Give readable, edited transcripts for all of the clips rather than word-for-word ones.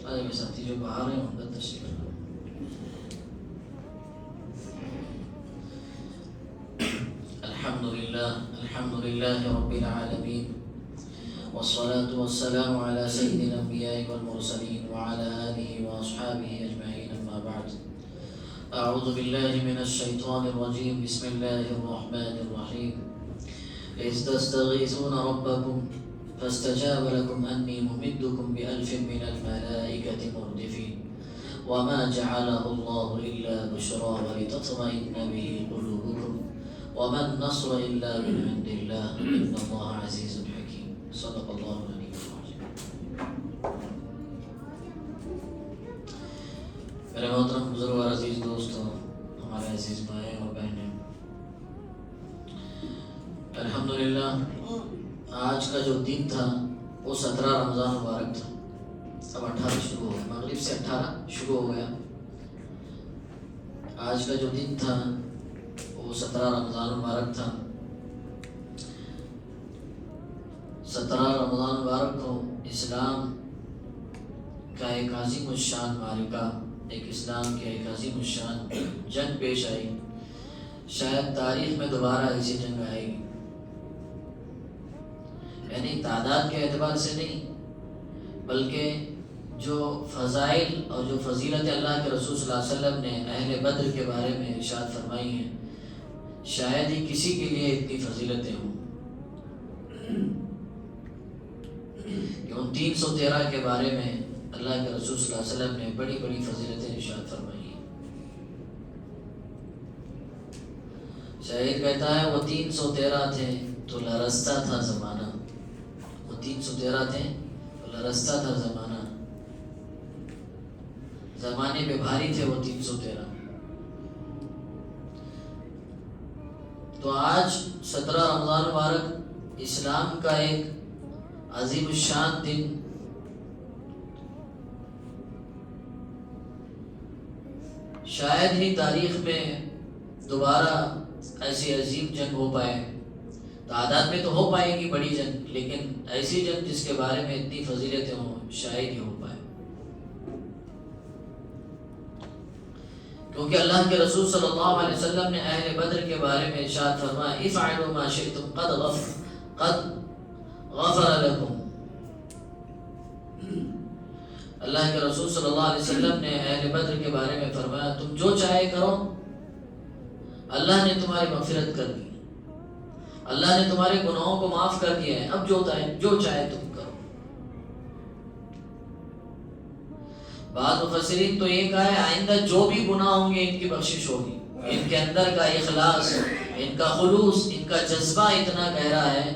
میرے ساتھی جو باہر ہیں ان کا تشریف لاؤ۔ الحمد لله رب العالمين، والصلاة والسلام على سيد الأنبياء والمرسلين وعلى آله وأصحابه أجمعين، أما بعد. أعوذ بالله من الشيطان الرجيم، بسم الله الرحمن الرحيم. إذ تستغيثون ربكم فاستجاب لكم أني ممدكم بألف من الملائكة مردفين وما جعله الله إلا بشرى ولتطمئن به قلوبكم وما النصر إلا من عند الله إن الله عزيز حكيم. صدق الله العلي العظيم. میرے محترم بزرگ اور عزیز دوستوں، ہمارے عزیز بھائی اور بہنیں، الحمدللہ آج کا جو دن تھا وہ 17 رمضان مبارک تھا. اب 18 شروع ہو گیا، مغرب سے 18 شروع ہو گیا. آج کا جو دن تھا وہ 17 رمضان مبارک تھا. 17 رمضان مبارک کو اسلام کا ایک عظیم الشان معرکہ، ایک اسلام کے ایک عظیم الشان جنگ پیش آئی. شاید تاریخ میں دوبارہ ایسی جنگ آئے گی، یعنی تعداد کے اعتبار سے نہیں بلکہ جو فضائل اور جو فضیلت اللہ کے رسول صلی اللہ علیہ وسلم نے اہل بدر کے بارے میں ارشاد فرمائی ہیں، شاید ہی کسی کے لیے اتنی فضیلتیں ہوں کہ ان 313 کے بارے میں اللہ کے رسول صلی اللہ علیہ وسلم نے بڑی بڑی فضیلتیں ارشاد فرمائی ہیں. شاعر کہتا ہے وہ 313 تھے تو لرزتا تھا زمانہ، وہ 313 تھے تو لرزتا تھا زمانہ، زمانے پہ بھاری تھے وہ 313. تو آج 17 رمضان مبارک اسلام کا ایک عظیم الشان دن، شاید ہی تاریخ میں دوبارہ ایسی عظیم جنگ ہو پائے. تعداد میں تو ہو پائے گی بڑی جنگ، لیکن ایسی جنگ جس کے بارے میں اتنی فضیلتیں ہوں شاید ہی ہو پائے. کیونکہ اللہ کے رسول صلی اللہ علیہ وسلم نے اہل بدر کے بارے میں ارشاد فرمایا افعلوا ما شئتم قد غفر لكم. اللہ کے رسول صلی اللہ علیہ وسلم نے اہل بدر کے بارے میں فرمایا تم جو چاہے کرو، اللہ نے تمہاری مغفرت کر دی، اللہ نے تمہارے گناہوں کو معاف کر دیا ہے، اب جو چاہے تم کرو. بعض مفسرین تو یہ کہا ہے آئندہ جو بھی گناہ ہوں گے ان کی بخشش ہوگی. ان کے اندر کا اخلاص، ان کا خلوص، ان کا جذبہ اتنا گہرا ہے،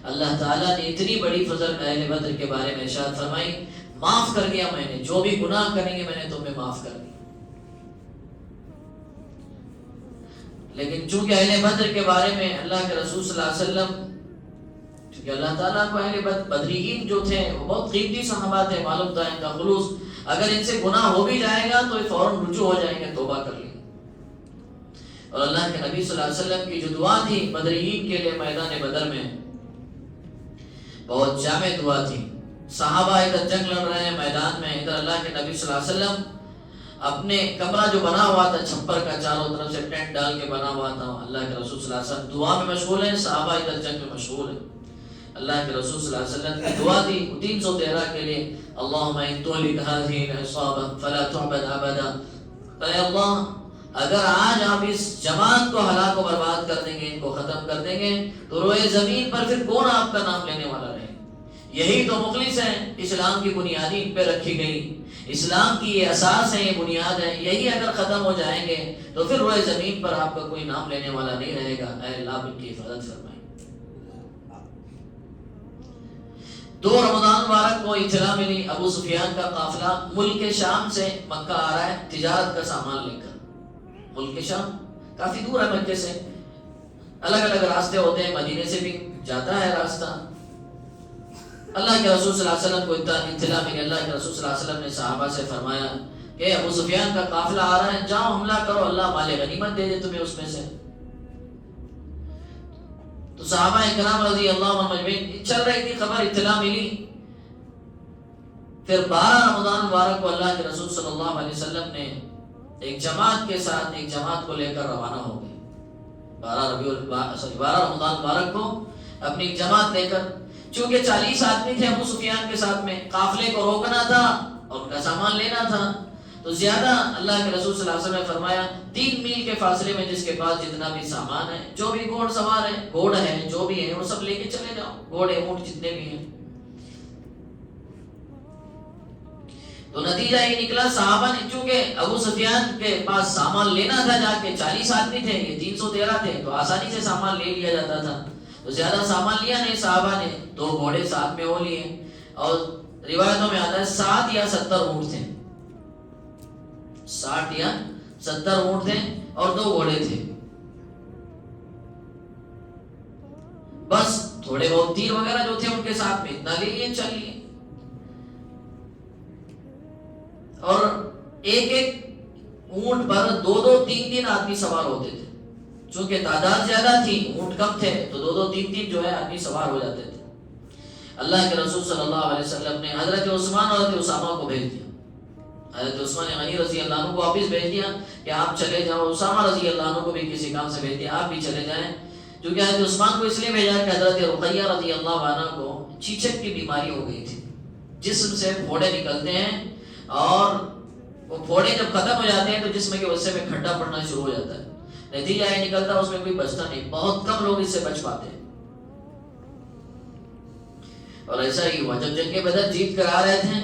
اللہ تعالیٰ نے اتنی بڑی فضل اہل بدر کے بارے میں ارشاد فرمائی معاف کر دیا میں نے، جو بھی گناہ کریں گے میں نے تمہیں معاف کر دیا. لیکن چونکہ اہل بدر کے بارے میں اللہ کے رسول صلی اللہ علیہ وسلم، چونکہ اللہ تعالیٰ کو اہل بدریین جو تھے وہ بہت قیمتی صحابہ تھے، معلوم تھا ان کا خلوص، اگر ان سے گناہ ہو بھی جائے گا تو فوراً رجوع ہو جائیں گے، توبہ کر لیں گے. اور اللہ کے نبی صلی اللہ علیہ وسلم کی جو دعا تھی بدریین کے لیے میدان بدر میں، بہت جامع دعا تھی. صحابہ ادھر جنگ لڑ رہے ہیں میدان میں، ادھر اللہ کے نبی صلی اللہ علیہ وسلم اپنے کمرہ جو بنا ہوا تھا چھپر کا چاروں طرف سے ٹینٹ ڈال کے بنا ہوا تھا، اللہ کے رسول صلی اللہ علیہ وسلم دعا میں مشغول ہیں، صحابہ ادھر جنگ میں مشغول ہیں. اللہ کے رسول صلی اللہ علیہ وسلم کی دعا تھی 313 کے لیے اللہم ان تہلک هذه العصابہ فلا تعبد ابدا. اے اللہ اگر آج آپ اس جماعت کو ہلاک و برباد کر دیں گے، ان کو ختم کر دیں گے، تو روئے زمین پر پھر کون آپ کا نام لینے والا رہے؟ یہی تو مخلص ہیں، اسلام کی بنیادی ان پہ رکھی گئی، اسلام کی یہ اساس ہے، یہ بنیاد ہے، یہی اگر ختم ہو جائیں گے تو پھر روئے زمین پر آپ کا کوئی نام لینے والا نہیں رہے گا. اے اللہ ان کی حفاظت فرمائے. 2 رمضان مبارک کو اطلاع ملی ابو سفیان کا قافلہ ملک شام سے مکہ آ رہا ہے تجارت کا سامان لے کر. ملک شام کافی دور ہے مکے سے، الگ الگ راستے ہوتے ہیں، مدینے سے بھی جاتا ہے راستہ. اللہ کے رسول صلی اللہ علیہ وسلم کو اطلاع ملی. اللہ کے رسول صلی اللہ علیہ وسلم نے صحابہ سے فرمایا کہ ابو سفیان کا قافلہ آ رہا ہے، جاؤ حملہ کرو، اللہ مال غنیمت دے دے تمہیں اس میں سے. تو صحابہ کرام رضی اللہ عنہم اجمعین چل رہی تھی خبر، اطلاع ملی پھر 12 رمضان مبارک کو اللہ کے رسول صلی اللہ علیہ وسلم نے ایک جماعت کے ساتھ ایک جماعت کو لے کر روانہ ہو گئے. 12 رمضان مبارک کو اپنی ایک جماعت لے کر، چونکہ 40 آدمی تھے ابو سفیان کے ساتھ میں، قافلے کو روکنا تھا اور ان کا سامان لینا تھا، تو زیادہ اللہ کے رسول صلی اللہ علیہ وسلم نے فرمایا 3 میل کے فاصلے میں جس کے پاس جتنا بھی سامان ہے، جو بھی گھوڑ سوار ہے، گھوڑ ہے، جو بھی ہے، وہ سب لے کے چلے جاؤ، گھوڑے اونٹ جتنے بھی ہیں. تو نتیجہ یہ نکلا، صحابہ نے، چونکہ ابو سفیان کے پاس سامان لینا تھا جا کے، 40 آدمی تھے، یہ 313 تھے، تو آسانی سے سامان لے لیا جاتا تھا، تو زیادہ سامان لیا نہیں صحابہ نے، 2 گھوڑے ساتھ میں ہو لیے، اور روایتوں میں آتا ہے 60 یا 70 اونٹ تھے، 60 یا 70 اونٹ تھے اور 2 گھوڑے تھے. بس تھوڑے بہت تیر وغیرہ جو تھے ان کے ساتھ میں اتنا لے لیے، چل لیے. اور ایک اونٹ پر 2-2 3-3 آدمی سوار ہوتے تھے، چونکہ تعداد زیادہ تھی، اونٹ کم تھے، تو 2-2 3-3 جو ہے آدمی سوار ہو جاتے تھے. اللہ کے رسول صلی اللہ علیہ وسلم نے حضرت عثمان اور حضرت اسامہ کو بھیج دیا. حضرت عثمان غنی رضی اللہ عنہ کو واپس بھیج دیا کہ آپ چلے جاؤ. اسامہ رضی اللہ عنہ کو بھی کسی کام سے بھیج دیا، آپ بھی چلے جائیں. کیونکہ حضرت عثمان کو اس لیے بھیجا کہ حضرت رقیہ رضی اللہ عنہ کو چیچک کی بیماری ہو گئی تھی، جسم سے پھوڑے نکلتے ہیں، اور وہ پھوڑے جب ختم ہو جاتے ہیں تو جسم کے حصے میں کھڈا پڑنا شروع ہو جاتا ہے. نتیجہ یہ نکلتا ہے اس میں کوئی بچتا نہیں، بہت کم لوگ اس سے بچ پاتے ہیں. اور ایسا ہی ہوا جب جنگ بدر جیت کر آ رہے تھے،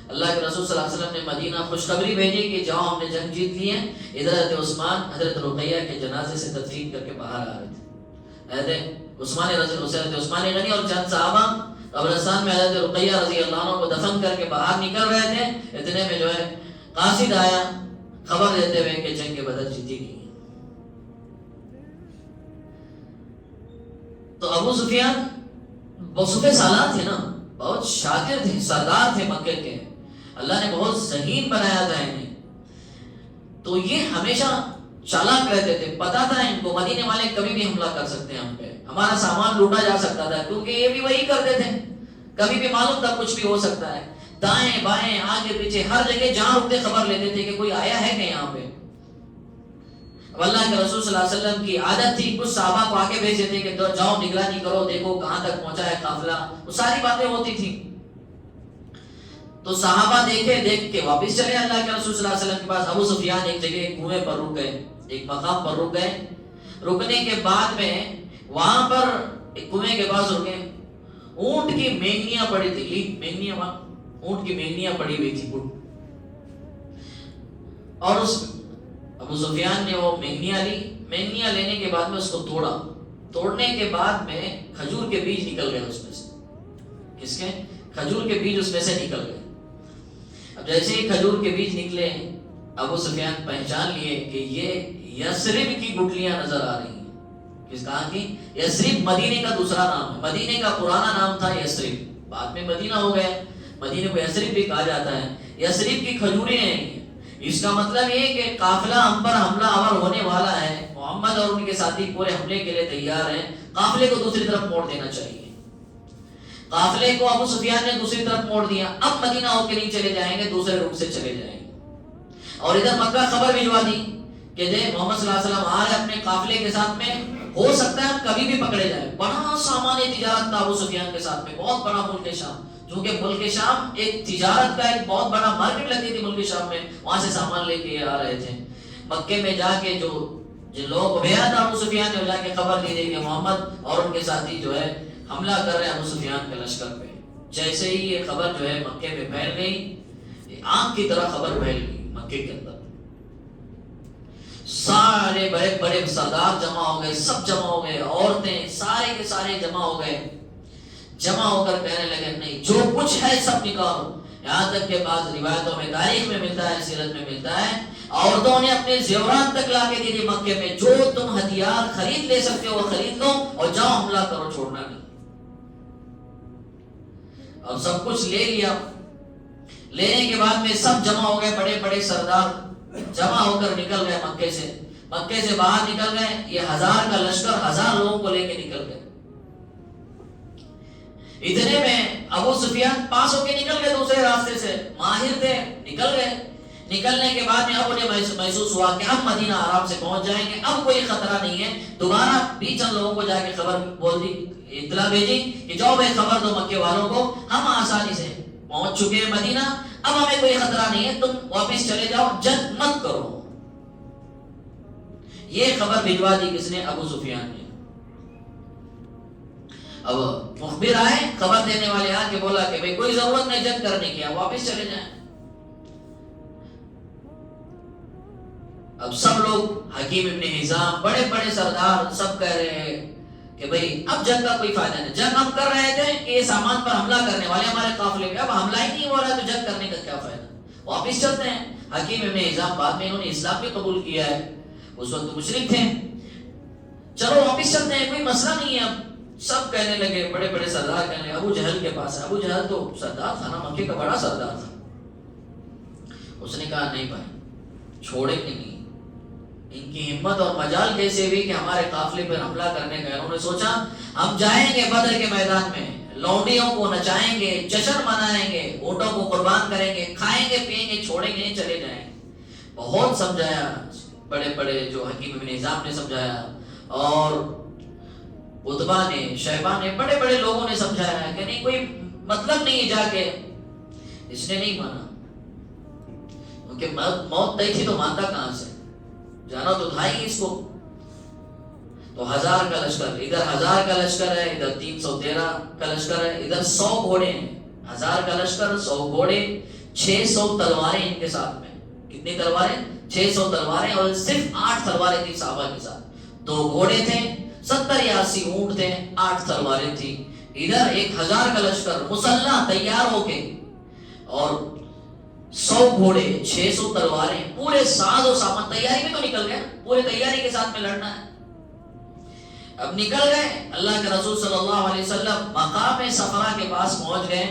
اللہ کے رسول صلی اللہ علیہ وسلم نے مدینہ خوشخبری بھیجی کہ جاؤ ہم نے جنگ جیت لی ہے. ادھر حضرت عثمان حضرت رقیہ کے جنازے سے تدفین کر کے باہر آ رہے تھے. حضرت عثمان غنی اور چند صحابہ قبرستان میں حضرت رقیہ رضی اللہ عنہ کو دفن کر کے باہر نکل رہے تھے. اتنے میں جو ہے قاصد آیا خبر دیتے ہوئے کہ جنگ بدر جیتی گئی. تو ابو سفیان بصفے سالار تھے نا، بہت شاطر تھے، سردار تھے مکے کے، اللہ نے بہت ذہین بنایا تھا انہیں. تو یہ ہمیشہ چالاک رہتے تھے، پتا تھا ان کو مدینے والے کبھی بھی حملہ کر سکتے ہیں ہم پہ، ہمارا سامان لوٹا جا سکتا تھا، کیونکہ یہ بھی وہی کرتے تھے. کبھی بھی معلوم تھا کچھ بھی ہو سکتا ہے، دائیں بائیں آگے پیچھے ہر جگہ جہاں رکتے خبر لیتے تھے کہ کوئی آیا ہے کہ یہاں پہ. اب اللہ کے رسول صلی اللہ علیہ وسلم کی عادت تھی کچھ صحابہ کو آگے بھیجتے تھے کہ جاؤ نگرانی کرو، دیکھو کہاں تک پہنچا ہے قافلہ، وہ ساری باتیں ہوتی تھی. تو صحابہ دیکھ کے واپس چلے اللہ کے رسول صلی اللہ علیہ وسلم کے پاس. ابو سفیان ایک جگہ ایک کنویں پر رک گئے، ایک مقام پر رک گئے. رکنے کے بعد میں وہاں پر ایک کنویں کے پاس رکے، اونٹ کی مینگنیاں پڑی تھی، مینگنیاں، اونٹ کی مینگنیاں پڑی ہوئی تھی. اور اس ابو سفیان نے وہ مینگنیاں لی. مینگنیاں لینے کے بعد میں اس کو توڑا. توڑنے کے بعد میں کھجور کے بیج نکل گئے اس میں سے. کس کے؟ کھجور کے بیج اس میں سے نکل گئے. اب جیسے ہی کھجور کے بیج نکلے، ابو سفیان پہچان لیے کہ یہ یثرب کی گٹلیاں نظر آ رہی ہیں. کس کہاں کی؟ یثرب مدینے کا دوسرا نام ہے. مدینے کا پرانا نام تھا یثرب، بعد میں مدینہ ہو گیا. مدینے کو یثرب بھی کہا جاتا ہے. یثرب کی کھجوریں ہیں. اس کا مطلب یہ کہ قافلہ ہم پر حملہ آور ہونے والا ہے، محمد اور ان کے ساتھی پورے حملے کے لیے تیار ہیں، قافلے کو دوسری طرف موڑ دینا چاہیے. قافلے کو ابو سفیان نے دوسری طرف موڑ دیا. اب مدینہ ہو کے نہیں چلے جائیں گے، دوسرے روٹ سے چلے جائیں گے. اور ادھر مکہ خبر بھجوا دی کہ دیکھ محمد صلی اللہ علیہ وسلم آ رہے اپنے قافلے کے ساتھ میں، ہو سکتا ہے کبھی بھی پکڑے جائیں. بڑا سامان تجارت تھا ابو سفیان کے ساتھ میں، بہت بڑا ملک شام، چونکہ ملک شام ایک تجارت کا ایک بہت بڑا مارکیٹ لگتی تھی ملک شام میں، وہاں سے سامان لے کے آ رہے تھے. مکے میں جا کے جو لوگ بھیجا تھا ابو سفیان نے، جا کے خبر دی کہ محمد اور ان کے ساتھی جو ہے حملہ کر رہے ہیں ابو سفیان کے لشکر پہ. جیسے ہی یہ خبر جو ہے مکے میں پھیل گئی، آگ کی طرح خبر پھیل گئی مکے کے اندر. سارے بڑے بڑے سردار جمع ہو گئے، سب جمع ہو گئے، عورتیں سارے کے سارے جمع ہو گئے. جمع ہو کر کہنے لگے نہیں جو کچھ ہے سب نکالو. یہاں تک کہ بعض روایتوں میں تاریخ میں ملتا ہے، سیرت میں ملتا ہے، عورتوں نے اپنے زیورات تک لا کے دی مکے میں، جو تم ہتھیار خرید لے سکتے ہو وہ خرید لو اور جاؤ حملہ کرو، چھوڑنا نہیں. اور سب کچھ لے لیا. لینے کے بعد میں سب جمع ہو گئے، بڑے بڑے سردار جمع ہو کر نکل گئے مکے سے. مکے سے باہر نکل گئے. یہ 1000 کا لشکر 1000 لوگوں کو لے کے نکل گئے. اتنے میں ابو سفیان پاس ہو کے نکل گئے دوسرے راستے سے، ماہر تھے، نکل گئے۔ نکلنے کے بعد میں اب انہیں محسوس ہوا کہ اب مدینہ آرام سے پہنچ جائیں گے، اب کوئی خطرہ نہیں ہے۔ دوبارہ بھی چند لوگوں کو جا کے خبر بول دی، اطلاع بھیجی کہ جاؤ بھائی خبر دو مکے والوں کو، ہم آسانی سے پہنچ چکے ہیں مدینہ، اب ہمیں کوئی خطرہ نہیں ہے، تم واپس چلے جاؤ، جنگ مت کرو۔ یہ خبر بھجوا دی کس نے؟ ابو سفیان نے۔ اب مخبر آئے، خبر دینے والے آ کے بولا کہ بھائی کوئی ضرورت نہیں جنگ کرنے کی، واپس چلے جائیں۔ اب سب لوگ، حکیم ابن حزام، بڑے بڑے سردار، سب کہہ رہے ہیں کہ بھئی اب جنگ کا کوئی فائدہ نہیں، جنگ ہم کر رہے تھے کہ یہ سامان پر حملہ کرنے والے ہمارے قافلے میں، اب حملہ ہی نہیں ہو رہا ہے تو جنگ کرنے کا کیا فائدہ، واپس چلتے ہیں۔ حکیم ابن حزام بعد میں انہوں نے اسلام بھی قبول کیا ہے، اس وقت مشرک تھے، چلو واپس چلتے ہیں، کوئی مسئلہ نہیں ہے۔ اب سب کہنے لگے، بڑے بڑے سردار کہنے لگے ابو جہل کے پاس ہے۔ ابو جہل تو سردار تھا نا، مکے کا بڑا سردار تھا۔ اس نے کہا نہیں بھائی، چھوڑیں گے نہیں، ان کی ہمت اور مجال کیسے بھی کہ ہمارے قافلے پر حملہ کرنے کا۔ انہوں نے سوچا ہم جائیں گے بدر کے میدان میں، لونڈیوں کو نچائیں گے، جشن منائیں گے، اونٹوں کو قربان کریں گے، کھائیں گے پیئیں گے، چھوڑیں گے نہیں، چلے جائیں گے۔ بہت سمجھایا، بڑے بڑے جو حکیم ابن حزام نے سمجھایا، اور عتبہ نے، شیبہ نے، بڑے بڑے لوگوں نے سمجھایا کہ نہیں کوئی مطلب نہیں ہے جا کے۔ اس نے نہیں مانا، کیونکہ موت طے تھی تو مانتا کہاں سے، جانا تو تھا ہی اس کو۔ تو 1000 کا لشکر، ادھر 1000 کا لشکر ہے، ادھر 313 کا لشکر ہے، ادھر 100 گھوڑے ہیں۔ 1000 کا لشکر، 100 گھوڑے، 600 تلواریں ان کے ساتھ میں۔ کتنی تلواریں؟ 600 تلواریں، اور صرف 8 تلواریں تھی صحابہ کے ساتھ۔ 2 گھوڑے تھے، 70 یا 80 اونٹ تھے، 8 تلواریں تھی۔ ادھر 1000 کا لشکر مسلح تیار ہو کے، اور 100 گھوڑے، 600 تلواریں، پورے ساز و سامان، تیاری میں تو نکل گئے، پورے تیاری کے ساتھ میں لڑنا ہے۔ اب نکل گئے، اللہ کے رسول صلی اللہ علیہ وسلم مقام صفرا کے پاس پہنچ گئے،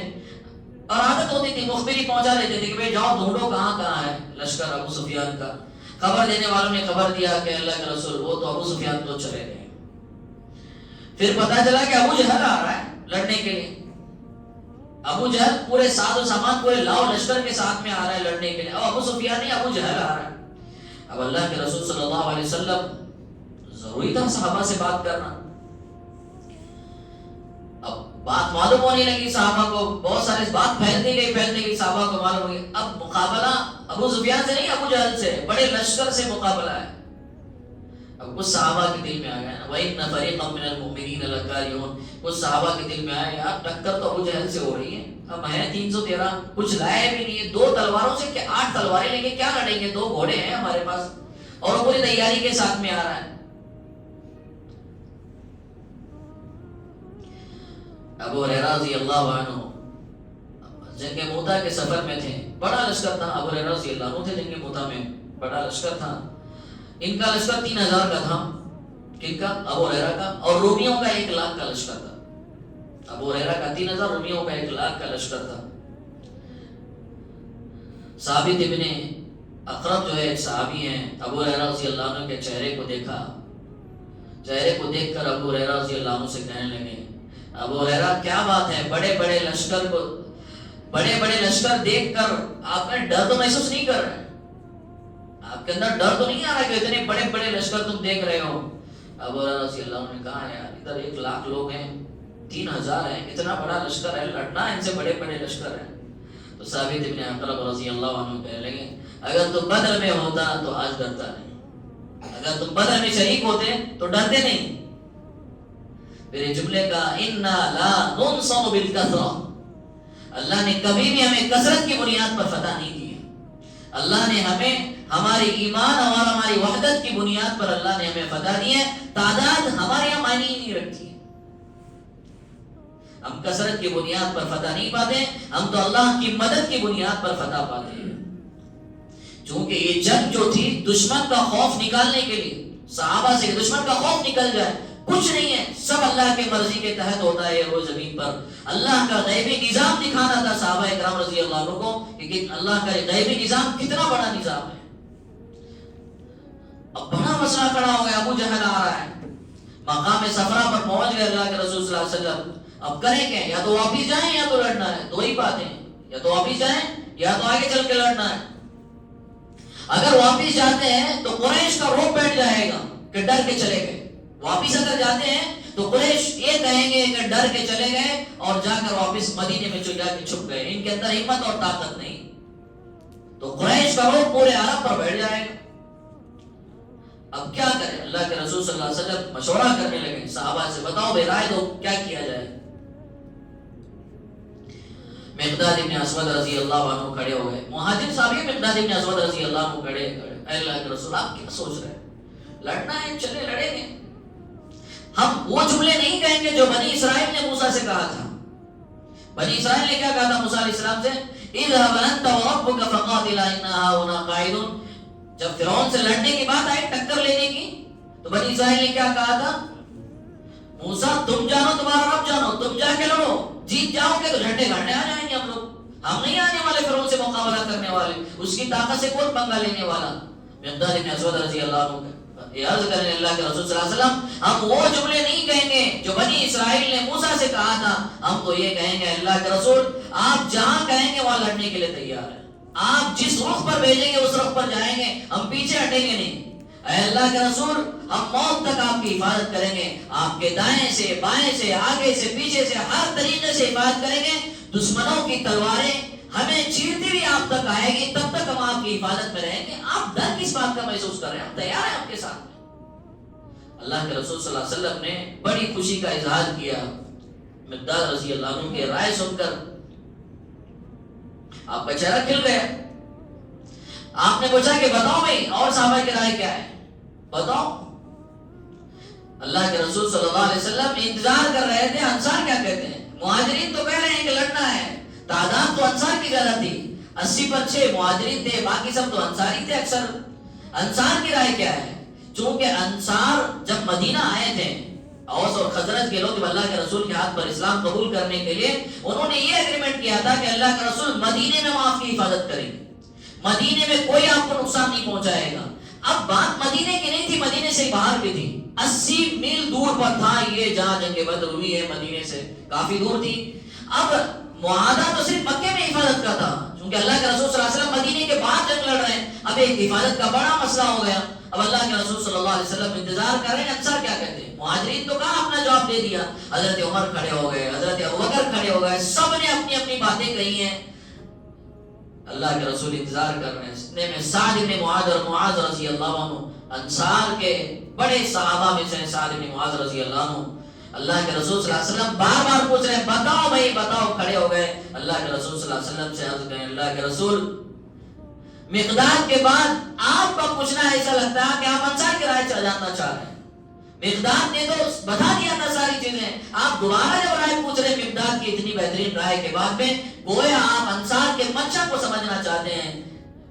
اور عادت ہوتی تھی مخبری پہنچا دیتے تھے کہ بھئی جاؤ ڈھونڈو کہاں کہاں ہے لشکر ابو سفیان کا۔ خبر دینے والوں نے خبر دیا کہ اللہ کے رسول وہ تو ابو سفیان تو چلے گئے۔ پھر پتا چلا کہ ابو جہل آ رہا ہے لڑنے کے لیے۔ ابو جہل پورے ساز و سامان، پورے لاؤ لشکر کے ساتھ میں آ رہا ہے لڑنے کے لیے، اب ابو سفیان نہیں، ابو جہل آ رہا ہے۔ اب اللہ کے رسول صلی اللہ علیہ وسلم، ضروری تھا صحابہ سے بات کرنا۔ اب بات معلوم ہونے لگی صحابہ کو، بہت سارے بات پھیلتی گئی صحابہ کو معلوم ہو گئی۔ اب مقابلہ ابو سفیان سے نہیں، ابو جہل سے، بڑے لشکر سے مقابلہ ہے۔ اب کچھ صحابہ کے دل میں آ گیا نا، وَإِنَّ فَرِيقًا مِّنَ الْمُؤْمِنِينَ لَكَارِهُونَ، کچھ صحابہ کے دل میں آیا یار ٹکر تو ابو جہل سے ہو رہی ہے، اب ہے 313، کچھ لائے بھی نہیں ہے، 2 تلواروں سے کہ 8 تلواریں لیں گے، کیا لڑیں گے، 2 گھوڑے ہیں ہمارے پاس، اور پوری تیاری کے ساتھ میں آ رہا ہے۔ ابو ہریرہ رضی اللہ عنہ جنگ موتا کے سفر میں تھے، بڑا لشکر تھا، ابو ہریرہ رضی اللہ عنہ تھے جنگ موتا میں، بڑا لشکر تھا۔ ان کا لشکر 3000 کا تھا، کن کا؟ ابو ہریرہ کا، اور رومیوں کا 1 لاکھ کا لشکر تھا۔ ابو ہریرہ کا 3000، رومیوں کا 1 لاکھ کا لشکر تھا۔ ثابت ابن اقرب جو ہے ایک صحابی ہیں، ابو ہریرہ رضی اللہ عنہ کے چہرے کو دیکھا، چہرے کو دیکھ کر ابو ہریرہ رضی اللہ عنہ سے کہنے لگے ابو ہریرہ کیا بات ہے، بڑے بڑے لشکر دیکھ کر آپ نے ڈر تو محسوس نہیں کر رہے، آپ کے اندر ڈر تو نہیں آ رہا کہ اتنے بڑے بڑے لشکر تم دیکھ رہے ہو؟ ابو ہریرہ رضی اللہ عنہ نے کہا یار ادھر 1 لاکھ لوگ ہیں، 3000 ہیں، اتنا بڑا لشکر ہے، لڑنا ان سے بڑے بڑے لشکر ہیں۔ تو ثابت ابن اقرب رضی اللہ عنہ کہنے لگے اگر تم بدر میں ہوتا تو آج ڈرتا نہیں، اگر تم بدر میں شریک ہوتے تو ڈرتے نہیں۔ پھر جملے کا اِنَّا لَا نُنْصَرُ بِالْكَثْرَةِ، اللہ نے کبھی بھی ہمیں کثرت کی بنیاد پر فتح نہیں دی ہے، اللہ نے ہمیں ہمارے ایمان اور ہماری وحدت کی بنیاد پر اللہ نے ہمیں فتح دی ہے، تعداد ہمارے یہاں معنی ہی نہیں رکھتی ہے، ہم کثرت کی بنیاد پر فتح نہیں پاتے، ہم تو اللہ کی مدد کی بنیاد پر فتح پاتے ہیں۔ چونکہ یہ جنگ جو تھی دشمن کا خوف نکالنے کے لیے، صحابہ سے دشمن کا خوف نکل جائے، کچھ نہیں ہے، سب اللہ کے مرضی کے تحت ہوتا ہے وہ زمین پر، اللہ کا غیبی نظام دکھانا تھا صحابہ اکرام رضی اللہ عنہ کو کہ اللہ کا غیبی نظام کتنا بڑا نظام ہے۔ اب بڑا مسئلہ کھڑا ہو گیا، ابو جہل آ رہا ہے، مقام صفرا پر پہنچ گئے اللہ کے رسول صلی اللہ علیہ وسلم، اب کریں کیا؟ یا تو واپس جائیں یا تو لڑنا ہے، دو ہی باتیں، یا تو واپس جائیں یا تو آگے چل کے لڑنا ہے۔ اگر واپس جاتے ہیں تو قریش کا روپ بیٹھ جائے گا کہ ڈر کے چلے گئے۔ واپس اگر جاتے ہیں تو قریش یہ کہیں گے کہ ڈر کے چلے گئے اور جا کر واپس مدینے میں جا کے چھپ گئے، ان کے اندر ہمت اور طاقت نہیں، تو قریش کا روپ پورے عرب پر بیٹھ جائے گا۔ اب کیا کریں؟ اللہ کے رسول صلی اللہ علیہ وسلم مشورہ کرنے لگے صحابہ سے، بتاؤ بے رائے دو کیا کیا جائے۔ مقداد ابن اسود رضی اللہ عنہ کھڑے ہو گئے، مہاجر صحابی مقداد ابن اسود رضی اللہ عنہ کھڑے، اے اللہ کے رسول آپ کیا سوچ رہے ہیں؟ لڑنا ہے چلے لڑیں گے، ہم وہ جملے نہیں کہیں گے جو بنی اسرائیل نے موسیٰ سے کہا تھا۔ بنی اسرائیل نے کیا کہا تھا موسیٰ علیہ السلام سے؟ اذهب انت وربك فقاتلا انها هنا قاعدون۔ جب فرعون سے لڑنے کی بات آئی، ٹکر لینے کی، تو بنی اسرائیل نے کیا کہا تھا؟ موسیٰ تم جانو تمہارا رب جانو، تم جا کے لڑو، جیت جاؤ گے تو جھنڈے گاڑنے آ جائیں گے ہم لوگ، ہم نہیں آنے والے فرعون سے مقابلہ کرنے والے، اس کی طاقت سے کون پنگا لینے والا۔ مقداد ابن اسود رضی اللہ عنہ یہ عرض کرنے اللہ کے رسول صلی اللہ علیہ وسلم ہم وہ جملے نہیں کہیں گے جو بنی اسرائیل نے موسیٰ سے کہا تھا، ہم تو یہ کہیں گے اللہ کے رسول آپ جہاں کہیں گے وہاں لڑنے کے لیے تیار ہیں، آپ جس رخ پر بھیجیں گے اس رخ پر جائیں گے، ہم پیچھے ہٹیں گے نہیں۔ اے اللہ کے رسول ہم موت تک آپ کی حفاظت کریں گے، آپ کے دائیں سے بائیں سے آگے سے پیچھے سے ہر طریقے سے حفاظت کریں گے، دشمنوں کی تلواریں ہمیں چیرتی ہوئی آپ تک آئے گی، تب تک ہم آپ کی حفاظت میں رہیں گے۔ آپ ڈر کس بات کا محسوس کر رہے ہیں؟ ہم تیار ہیں آپ کے ساتھ۔ اللہ کے رسول صلی اللہ علیہ وسلم نے بڑی خوشی کا اظہار کیا۔ مقداد رضی اللہ عنہ کی رائے سن کر آپ کا چہرہ کھل گیا۔ آپ نے پوچھا کہ بتاؤ بھائی اور صحابہ کی رائے کیا ہے، بتاؤ۔ اللہ کے رسول صلی اللہ علیہ وسلم انتظار کر رہے تھے انصار کیا کہتے ہیں۔ مہاجرین تو کہہ رہے ہیں کہ لڑنا ہے، تعداد تو انصار کی زیادہ تھی، 80 پر 6 مہاجرین تھے، باقی سب تو انصاری تھے اکثر۔ انصار کی رائے کیا ہے؟ چونکہ انصار جب مدینہ آئے تھے، اوس اور خزرج کے لوگ جب اللہ کے رسول کے ہاتھ پر اسلام قبول کرنے کے لیے، انہوں نے یہ ایگریمنٹ کیا تھا کہ اللہ کے رسول مدینے میں آپ کی حفاظت کریں گے، مدینے میں کوئی آپ کو نقصان نہیں پہنچائے گا۔ اب بات مدینے کی نہیں تھی، مدینے سے باہر بھی تھی، 80 میل دور پر تھا یہ جہاں جنگ بدر ہوئی ہے، مدینے سے کافی دور تھی۔ اب معاہدہ تو صرف مکے میں حفاظت کا تھا، کیونکہ اللہ کے رسول صلی اللہ علیہ وسلم مدینے کے بعد جنگ لڑ رہے ہیں، اب ایک حفاظت کا بڑا مسئلہ ہو گیا۔ اب اللہ کے رسول صلی اللہ علیہ وسلم انتظار کر رہے ہیں انصار کیا کہتے ہیں۔ مہاجرین تو کہاں اپنا جواب دے دیا، حضرت عمر کھڑے ہو گئے، حضرت ابوبکر کھڑے ہو گئے، سب نے اپنی اپنی باتیں کہی ہیں۔ اللہ کے رسول انتظار کر رہے ہیں۔ اتنے میں سعد بن معاذ اور معاذ رضی اللہ عنہ، انصار کے بڑے صحابہ میں سے سعد بن معاذ رضی اللہ عنہ، اللہ کے رسول صلی اللہ علیہ وسلم بار بار پوچھ رہے ہیں بتاؤ بھائی بتاؤ، کھڑے ہو گئے۔ اللہ کے رسول صلی اللہ علیہ وسلم سے عرض کریں اللہ کے رسول مقداد کے بعد آپ کا پوچھنا ایسا لگتا ہے کہ آپ انصار کی رائے جاننا چاہ رہے ہیں۔ مقداد نے تو بتا دیا تھا ساری چیزیں، آپ دوبارہ جب رائے پوچھ رہے ہیں مقداد کی اتنی بہترین رائے کے بعد میں، گویا آپ انصار کے منشا کو سمجھنا چاہتے ہیں۔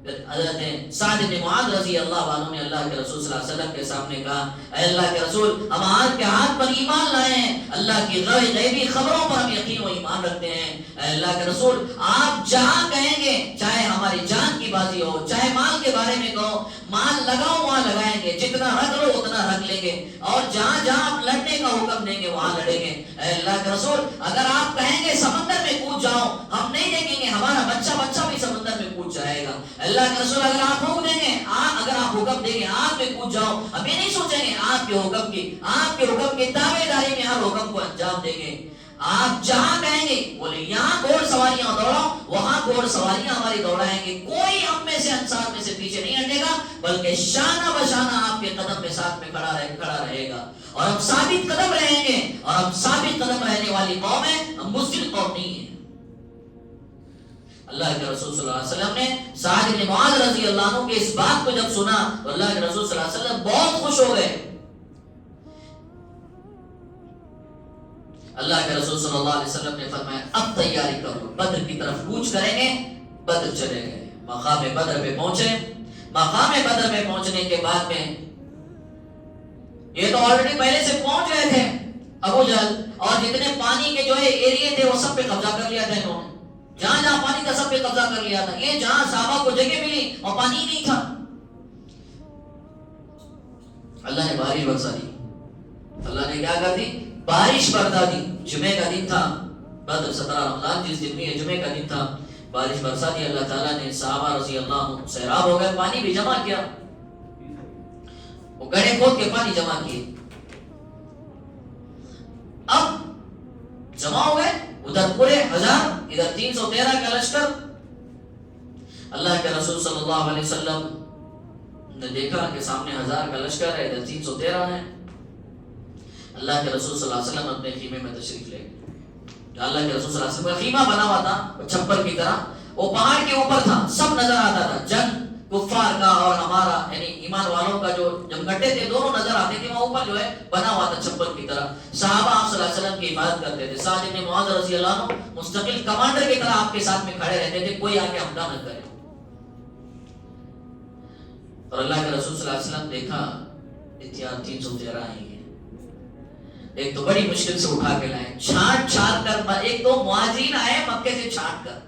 حضرت سعد بن معاذ رضی اللہ عنہ نے اللہ کے رسول صلی اللہ علیہ وسلم کے سامنے کہا اے اللہ کے رسول ہم آپ کے ہاتھ پر ایمان لائے ہیں، اللہ کی غیبی خبروں پر ہم یقین و ایمان رکھتے ہیں۔ اے اللہ کے رسول آپ جہاں کہیں گے، چاہے ہماری جان کی بازی ہو، چاہے مال کے بارے میں کہو، مال لگاؤ وہاں لگائیں گے، جتنا رکھ لو اتنا رکھ لیں گے، اور جہاں جہاں آپ لڑنے کا حکم دیں گے وہاں لڑیں گے۔ اے اللہ کے رسول اگر آپ کہیں گے سمندر میں کود جاؤ، ہم نہیں دیکھیں گے ہمارا بچہ بچہ بھی سمندر میں کود جائے گا۔ اللہ کے رسول اگر آپ حکم دیں گے، اگر آپ حکم دیں گے آگ میں کود جاؤ، ہم یہ نہیں سوچیں گے آپ کے حکم کی تابع داری میں ہر حکم کو انجام دیں گے۔ آپ جہاں کہیں گے، بولے یہاں گھوڑ سواریاں دوڑاؤ، وہاں گھوڑ سواریاں ہماری دوڑائیں گے، کوئی ہم میں سے انصار میں سے پیچھے نہیں ہٹے گا، بلکہ شانہ بشانہ آپ کے قدم میں ساتھ میں کھڑا رہے گا، اور ہم ثابت قدم رہیں گے، اور ہم ثابت قدم رہنے والی قوم ہیں، ہم بزدل قوم نہیں ہیں۔ اللہ کے رسول صلی اللہ علیہ وسلم نے سعد بن معاذ رضی اللہ عنہ کے اس بات کو جب سنا تو اللہ کے رسول صلی اللہ علیہ وسلم بہت خوش ہو گئے۔ اللہ کے رسول صلی اللہ علیہ وسلم نے فرمایا اب تیاری کرو، بدر کی طرف کوچ کریں گے۔ بدر چلے گئے، مقام بدر پہ پہنچے۔ مقام بدر میں پہنچنے کے بعد میں یہ تو آلریڈی پہلے سے پہنچ گئے تھے ابو جہل، اور جتنے پانی کے جو ہے ایریے تھے وہ سب پہ قبضہ کر لیا تھا انہوں نے، جہاں جہاں پانی تھا سب پہ قبضہ کر لیا تھا۔ یہ جہاں صحابہ کو جگہ ملی اور پانی نہیں تھا، اللہ نے بھاری برسا دی، اللہ نے کیا کر دی بارش برسا دی، جمعے کا دن تھا، بدر 17 رمضان جس دن میں جمعے کا دن تھا، بارش برسا دی، اللہ تعالیٰ نے صحابہ رضی اللہ عنہ سیراب ہو گئے، پانی بھی جمع کیا، وہ گڑھے کھود کے پانی جمع کیے، اب جمع ہو گئے، ادھر پورے 1000 ادھر 313 کا لشکر. اللہ کے رسول صلی اللہ علیہ وسلم نے دیکھا کہ سامنے 1000 کا لشکر ہے، ادھر 313 ہے. اللہ کے رسول صلی اللہ علیہ وسلم اپنے خیمے میں تشریف لے گئے. اللہ کے رسول صلی اللہ علیہ وسلم کا خیمہ بنا ہوا تھا چھپر کی طرح، وہ پہاڑ کے اوپر تھا، سب نظر آتا تھا، جنگ کفار کا اور ہمارا یعنی ایمان والوں کا جو جب گڈھے تھے دونوں نظر آتے تھے. وہاں اوپر جو ہے بنا ہوا تھا چھپر کی طرح. صحابہ آپ صلی اللہ علیہ وسلم کی حفاظت کرتے تھے. سعد بن معاذ رضی اللہ عنہ مستقل کمانڈر کی طرح آپ کے ساتھ میں کھڑے رہتے تھے، کوئی آ کے حملہ نہ کرے. اور اللہ کے رسول صلی اللہ علیہ وسلم دیکھا اتیار 313 آئی ہے. ایک تو بڑی مشکل سے اٹھا کے لائے، چھانٹ چھانٹ کر. ایک تو مہاجرین آئے مکے سے چھانٹ کر،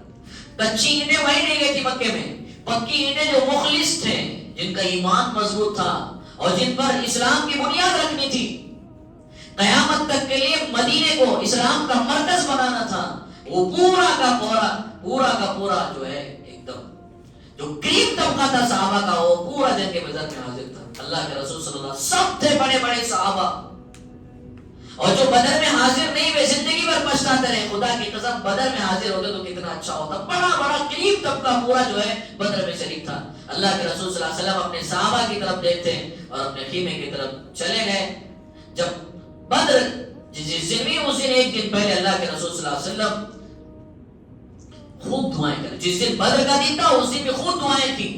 کچی اینٹیں وہی نہیں گئی تھی مکے میں، پکی اینٹیں جو مخلص تھے، جن کا ایمان مضبوط تھا اور جن پر اسلام کی بنیاد رکھنی تھی، قیامت تک کے لیے مدینے کو اسلام کا مرکز بنانا تھا، وہ پورا کا پورا جو ہے ایک دم جو غریب طبقہ تھا صحابہ کا، وہ پورا جنگ کے میدان میں حاضر تھا. اللہ کے رسول صلی اللہ علیہ وسلم سب تھے بڑے بڑے صحابہ، اور جو بدر میں حاضر نہیں ہوئے زندگی بھر پچھتاتے رہے. خدا کی قسم بدر میں حاضر ہوتے تو کتنا اچھا ہوتا. بڑا غریب طبقہ پورا جو ہے بدر میں شریک تھا. اللہ کے رسول صلی اللہ علیہ وسلم اپنے صحابہ کی طرف دیکھتے اور اپنے خیمے کی طرف چلے گئے. جب بدر جس دن بھی اس دن ایک دن پہلے اللہ کے رسول صلی اللہ علیہ وسلم خوب دعائیں کرے. جس دن بدر کا دن تھا اس دن بھی خوب دعائیں کی،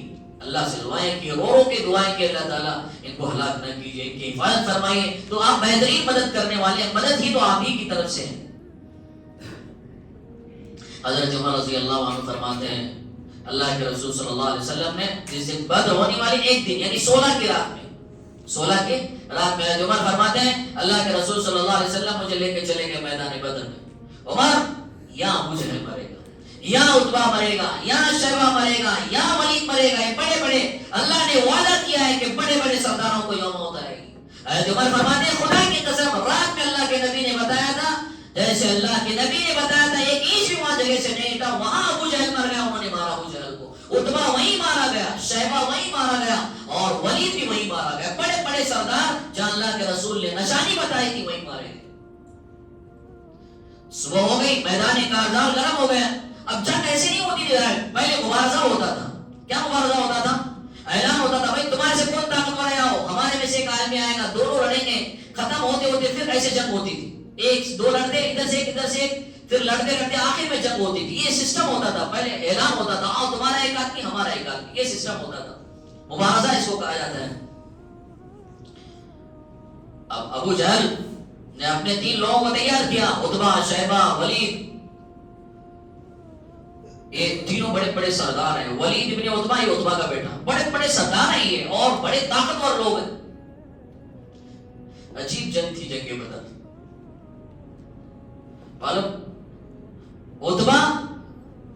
اللہ سے دعائیں کی، رو کے دعائیں کی، اللہ تعالیٰ ان کو ہلاک نہ کیجیے، ان کی حفاظت فرمائیے. تو آپ بہترین مدد کرنے والے ہیں، مدد ہی تو آپ ہی کی طرف سے ہے. حضرت عمر رضی اللہ عنہ فرماتے ہیں اللہ کے رسول صلی اللہ علیہ وسلم نے جس دن بدر ہونے والی ایک دن یعنی 16 کی رات میں حضرت عمر فرماتے ہیں اللہ کے رسول صلی اللہ علیہ وسلم مجھے لے کے چلے گئے میدان بدر میں. عمر یا ابو جہل مرے گا، یا عتبہ مرے گا، یا شیبہ مرے گا، یا ولید مرے گا. یہ بڑے بڑے اللہ نے وعدہ کیا ہے کہ بڑے بڑے سرداروں کو یوم ہوتا ہے. حضرت عمر فرماتے ہیں خدا کی قسم رات میں اللہ کے نبی نے بتایا تھا، جیسے اللہ کے نبی نے بتایا تھا، ایک انچ بھی وہاں جگہ سے نہیں تھا. وہاں ابو جہل مر گیا، انہوں نے مارا ابو جہل کو. عتبہ وہیں مارا گیا، شیبہ وہیں مارا گیا، اور ولید بھی وہیں مارا گیا. بڑے بڑے سردار جہاں اللہ کے رسول نے نشانی بتائی تھی وہیں مارے گئے. صبح ہو گئی، میدان کارزار گرم ہو گیا. اب جنگ ایسے نہیں ہوتی تھی، پہلے مبارزہ ہوتا تھا. کیا مبارزہ ہوتا تھا؟ اعلان ہوتا تھا بھائی تمہارے سے کون طاقتور ہے آؤ، ہمارے میں سے ایک آدمی آئے گا، دونوں لڑیں گے. ختم ہوتے ہوتے پھر ایسے جنگ ہوتی تھی، ایک دو لڑتے ادھر سے ایک ادھر سے ایک، پھر لڑتے لڑتے آخر میں جنگ ہوتی تھی. یہ سسٹم ہوتا تھا. پہلے اعلان ہوتا تھا آؤ تمہارا ایک آدمی ہمارا ایک آدمی، یہ سسٹم ہوتا تھا. مبارزہ اس کو کہا جاتا ہے. اب ابو جہل نے اپنے 3 لوگوں کو تیار کیا، عتبہ، شیبہ، ولید. یہ تینوں بڑے بڑے سردار ہیں. ولید ابن عتبہ یہ عتبہ کا بیٹا، بڑے بڑے سردار ہیں یہ اور بڑے طاقتور لوگ ہیں. عجیب جنگ تھی جنگ بدر. عتبہ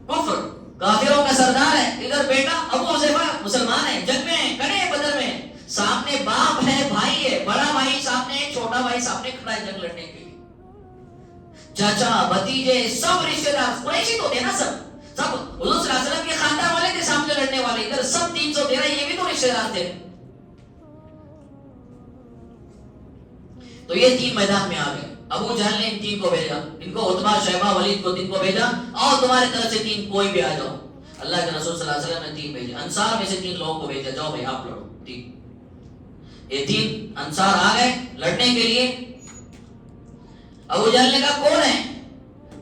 کفر کافروں کا سردار ہے، ادھر بیٹا ابو حذیفہ مسلمان ہے، جنگ میں کھڑے بدر میں. سامنے باپ ہے، بھائی ہے، بڑا بھائی سامنے، چھوٹا بھائی سامنے کھڑا ہے جنگ لڑنے کے لیے. چاچا بھتیجے سب رشتے دار قریشی تو تھے نا، سب حضور صلی اللہ علیہ وسلم کے خاندان والے تھے سامنے لڑنے والے. ادھر سب 313 یہ بھی تو رشتے دار تھے. تو یہ 3 میدان میں آ گئے. ابو جہل نے ان 3 کو بھیجا، ان کو عتبہ، شیبہ، ولید کو 3 کو بھیجا، اور تمہارے طرف سے 3 کوئی بھی آ جاؤ. اللہ کے رسول صلی اللہ علیہ وسلم نے 3 بھیجے. انصار میں سے 3 لوگوں کو بھیجا، جاؤ بھائی آپ لڑو. 3 یہ 3 انصار آ گئے لڑنے کے لیے. ابو جہل نے کہا کون ہے؟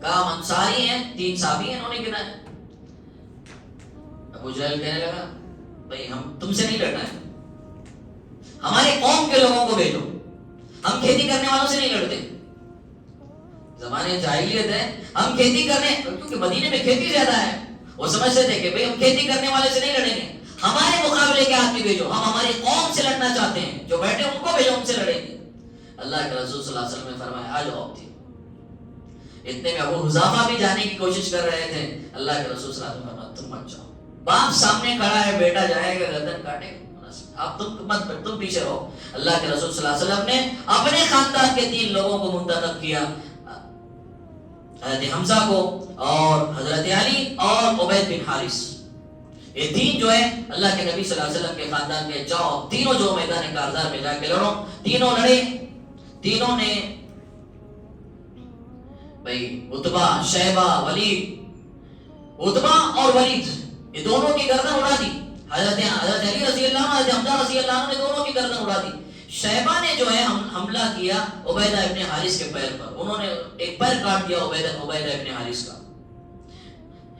کہا ہم انصاری ہیں. 3 صحابی ہیں انہوں نے گنا ہے. ابو جہل کہنے لگا بھائی ہم تم سے نہیں لڑنا ہے، ہمارے قوم کے لوگوں کو بھیجو، ہم کھیتی کرنے والوں سے نہیں لڑتے. زمانے جاہلیت ہے، ہم کھیتی کرنے، کیونکہ مدینے میں کھیتی زیادہ ہے، وہ سمجھتے تھے کہ بھئی ہم کھیتی کرنے والے سے نہیں لڑیں گے، ہمارے مقابلے کے آدمی بھیجو، ہم ہماری قوم سے لڑنا چاہتے ہیں، جو بیٹھے ان کو بھیجو، ہم سے لڑیں گے. اللہ کے رسول صلی اللہ علیہ وسلم نے فرمایا آ جاؤ. اتنے میں ابو حذیفہ بھی جانے کی کوشش کر رہے تھے. اللہ کے رسول صلی اللہ علیہ وسلم نے فرمایا تم مت جاؤ. باپ سامنے کھڑا ہے، بیٹا جائے گا گردن کاٹے گا. آپ تم پیچھے رہو. اللہ کے رسول صلی اللہ علیہ وسلم نے اپنے خاندان کے 3 لوگوں کو منتخب کیا, حضرت حمزہ کو اور حضرت علی اور عبید بن حارث. یہ 3 جو ہے اللہ کے نبی صلی اللہ علیہ وسلم کے خاندان کے, جاؤ تینوں جو میدان کارزار میں جا کے لڑو. تینوں لڑے, تینوں نے بھائی عتبہ, شیبہ, ولید, عتبہ اور ولید یہ دونوں کی گردن اڑا دی. حضرت علی رضی اللہ عنہ, حضرت حمزہ رضی اللہ عنہ نے دونوں کی گردن اڑا دی. شیبہ نے جو ہے حملہ کیا عبیدہ ابن حارث کے پیر پر, انہوں نے ایک پیر کاٹ دیا عبیدہ ابن حارث کا.